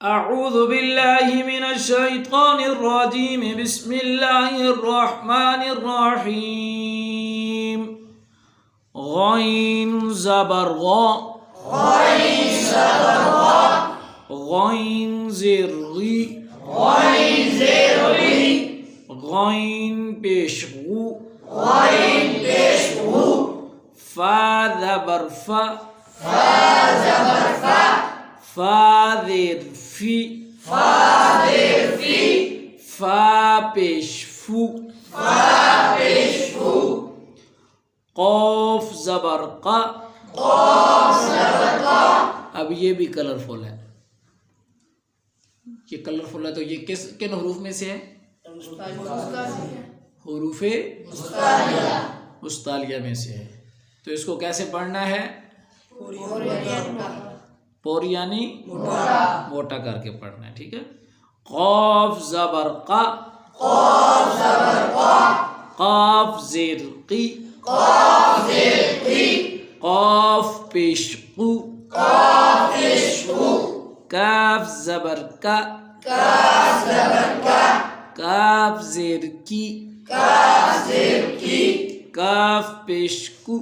अऊज़ु बिल्लाहि मिनश शैतानिर रजीम बिस्मिल्लाहिर रहमानिर रहीम gain ज़बर gain ज़ेर gain पेश गु फा ज़बर फा ज़ेर फी फा पेश फू क़ाफ ज़बर क़ा। अब ये भी कलरफुल है, ये कलरफुल है तो ये किन हरूफ में से है? हुरूफ़े मुस्तालिया में से है। तो इसको कैसे पढ़ना है? पोर यानी मोटा करके पढ़ना है, ठीक है। क़ाफ ज़बर क़ा क़ाफ ज़ेर क़ी क़ाफ पेश क़ू काफ ज़बर का काफ ज़ेर की काफ पेश कु